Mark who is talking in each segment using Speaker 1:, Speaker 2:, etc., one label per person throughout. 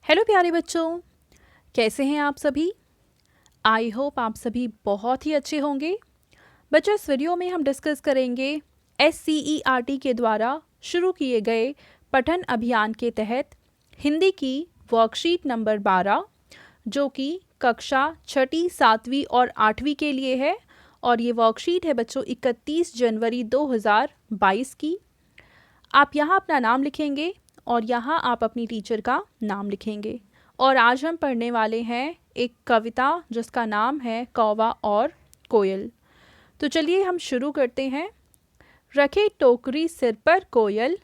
Speaker 1: Hello प्यारे बच्चों, कैसे हैं आप सभी। आई होप आप सभी बहुत ही अच्छे होंगे। बच्चों, इस वीडियो में हम डिस्कस करेंगे SCERT के द्वारा शुरू किए गए पठन अभियान के तहत हिंदी की वर्कशीट नंबर 12, जो कि कक्षा 6ठी, 7वीं और 8वीं के लिए है। और ये वर्कशीट है बच्चों 31 जनवरी 2022 की। आप यहाँ अपना नाम लिखेंगे और यहाँ आप अपनी टीचर का नाम लिखेंगे। और आज हम पढ़ने वाले हैं एक कविता जिसका नाम है कौवा और कोयल। तो चलिए हम शुरू करते हैं। रखे टोकरी सिर पर कोयल,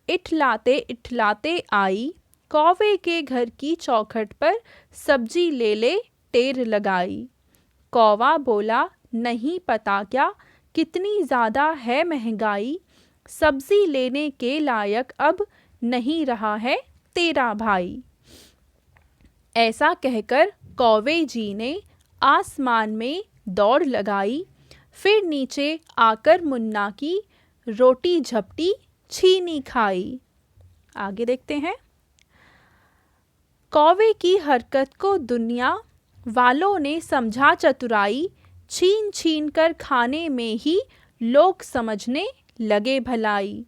Speaker 1: इठलाते आई, कौवे के घर की चौखट पर सब्जी ले ले टेर लगाई। कौवा बोला नहीं पता क्या, कितनी ज़्यादा है महंगाई, सब्जी लेने के लायक अब नहीं रहा है तेरा भाई। ऐसा कहकर कौवे जी ने आसमान में दौड़ लगाई, फिर नीचे आकर मुन्ना की रोटी झपटी छीनी खाई। आगे देखते हैं। कौवे की हरकत को दुनिया वालों ने समझा चतुराई, छीन छीन कर खाने में ही लोग समझने लगे भलाई।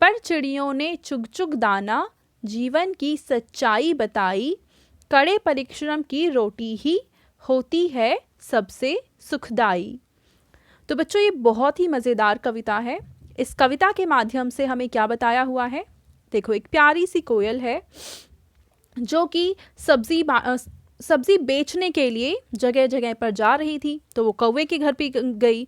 Speaker 1: पर चिड़ियों ने चुग चुग दाना जीवन की सच्चाई बताई, कड़े परिश्रम की रोटी ही होती है सबसे सुखदाई। तो बच्चों, ये बहुत ही मज़ेदार कविता है। इस कविता के माध्यम से हमें क्या बताया हुआ है। देखो, एक प्यारी सी कोयल है जो कि सब्जी बेचने के लिए जगह जगह पर जा रही थी। तो वो कौवे के घर पे गई।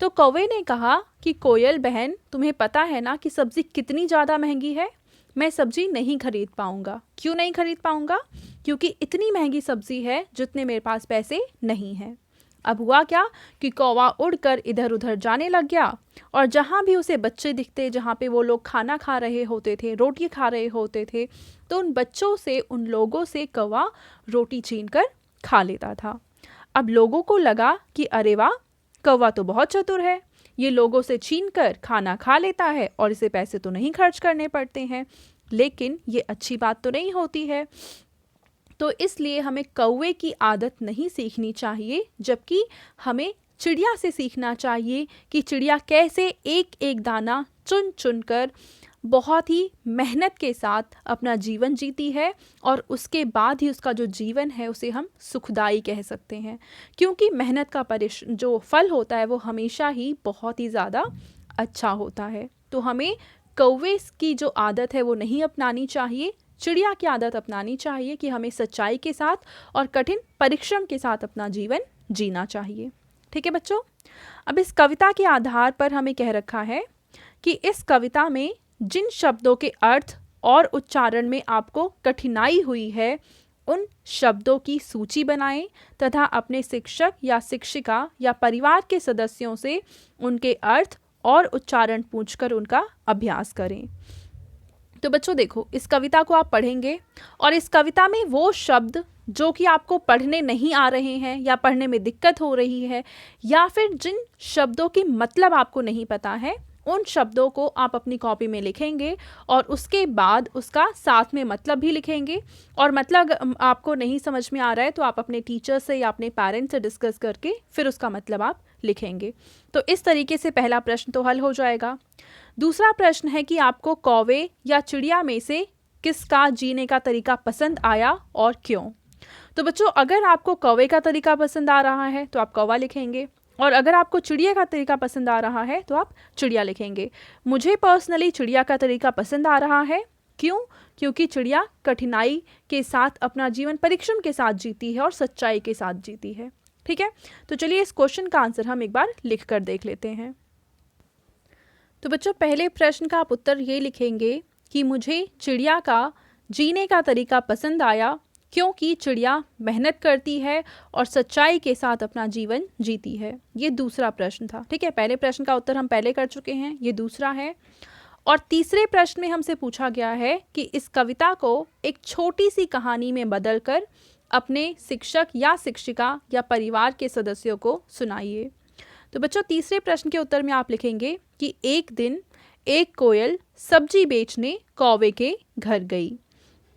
Speaker 1: तो कौवे ने कहा कि कोयल बहन, तुम्हें पता है ना कि सब्ज़ी कितनी ज़्यादा महंगी है। मैं सब्ज़ी नहीं खरीद पाऊँगा। क्यों नहीं खरीद पाऊँगा? क्योंकि इतनी महंगी सब्ज़ी है जितने मेरे पास पैसे नहीं हैं। अब हुआ क्या कि कौवा उड़कर इधर उधर जाने लग गया और जहाँ भी उसे बच्चे दिखते, जहाँ पे वो लोग खाना खा रहे होते थे, रोटी खा रहे होते थे, तो उन बच्चों से, उन लोगों से कौवा रोटी छीन कर खा लेता था। अब लोगों को लगा कि अरे वाह, कौवा तो बहुत चतुर है, ये लोगों से छीन कर खाना खा लेता है और इसे पैसे तो नहीं खर्च करने पड़ते हैं। लेकिन ये अच्छी बात तो नहीं होती है। तो इसलिए हमें कौवे की आदत नहीं सीखनी चाहिए, जबकि हमें चिड़िया से सीखना चाहिए कि चिड़िया कैसे एक एक दाना चुन चुन कर बहुत ही मेहनत के साथ अपना जीवन जीती है, और उसके बाद ही उसका जो जीवन है उसे हम सुखदाई कह सकते हैं। क्योंकि मेहनत का जो फल होता है वो हमेशा ही बहुत ही ज़्यादा अच्छा होता है। तो हमें कौवे की जो आदत है वो नहीं अपनानी चाहिए, चिड़िया की आदत अपनानी चाहिए कि हमें सच्चाई के साथ और कठिन परिश्रम के साथ अपना जीवन जीना चाहिए। ठीक है बच्चों, अब इस कविता के आधार पर हमें कह रखा है कि इस कविता में जिन शब्दों के अर्थ और उच्चारण में आपको कठिनाई हुई है, उन शब्दों की सूची बनाएं तथा अपने शिक्षक या शिक्षिका या परिवार के सदस्यों से उनके अर्थ और उच्चारण पूछकर उनका अभ्यास करें। तो बच्चों देखो, इस कविता को आप पढ़ेंगे और इस कविता में वो शब्द जो कि आपको पढ़ने नहीं आ रहे हैं या पढ़ने में दिक्कत हो रही है, या फिर जिन शब्दों के मतलब आपको नहीं पता है, उन शब्दों को आप अपनी कॉपी में लिखेंगे और उसके बाद उसका साथ में मतलब भी लिखेंगे। और मतलब आपको नहीं समझ में आ रहा है तो आप अपने टीचर से या अपने पेरेंट्स से डिस्कस करके फिर उसका मतलब आप लिखेंगे। तो इस तरीके से पहला प्रश्न तो हल हो जाएगा। दूसरा प्रश्न है कि आपको कौवे या चिड़िया में से किसका जीने का तरीका पसंद आया और क्यों। तो बच्चों, अगर आपको कौवे का तरीका पसंद आ रहा है तो आप कौवा लिखेंगे, और अगर आपको चिड़िया का तरीका पसंद आ रहा है तो आप चिड़िया लिखेंगे। मुझे पर्सनली चिड़िया का तरीका पसंद आ रहा है। क्यों? क्योंकि चिड़िया कठिनाई के साथ अपना जीवन परिश्रम के साथ जीती है और सच्चाई के साथ जीती है। ठीक है, तो चलिए इस क्वेश्चन का आंसर हम एक बार लिख कर देख लेते हैं। तो बच्चों, पहले प्रश्न का आप उत्तर ये लिखेंगे कि मुझे चिड़िया का जीने का तरीका पसंद आया क्योंकि चिड़िया मेहनत करती है और सच्चाई के साथ अपना जीवन जीती है। ये दूसरा प्रश्न था। ठीक है, पहले प्रश्न का उत्तर हम पहले कर चुके हैं, ये दूसरा है। और तीसरे प्रश्न में हमसे पूछा गया है कि इस कविता को एक छोटी सी कहानी में बदलकर अपने शिक्षक या शिक्षिका या परिवार के सदस्यों को सुनाइए। तो बच्चों, तीसरे प्रश्न के उत्तर में आप लिखेंगे कि एक दिन एक कोयल सब्जी बेचने कौवे के घर गई।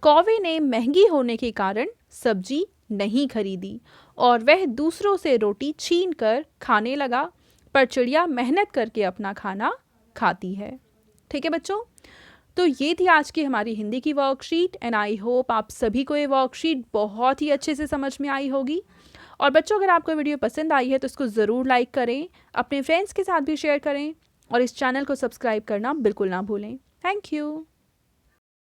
Speaker 1: कौवे ने महंगी होने के कारण सब्जी नहीं खरीदी और वह दूसरों से रोटी छीन कर खाने लगा, पर चिड़िया मेहनत करके अपना खाना खाती है। ठीक है बच्चों, तो ये थी आज की हमारी हिंदी की वर्कशीट एंड आई होप आप सभी को ये वर्कशीट बहुत ही अच्छे से समझ में आई होगी। और बच्चों, अगर आपको वीडियो पसंद आई है तो इसको ज़रूर लाइक करें, अपने फ्रेंड्स के साथ भी शेयर करें और इस चैनल को सब्सक्राइब करना बिल्कुल ना भूलें। Thank you.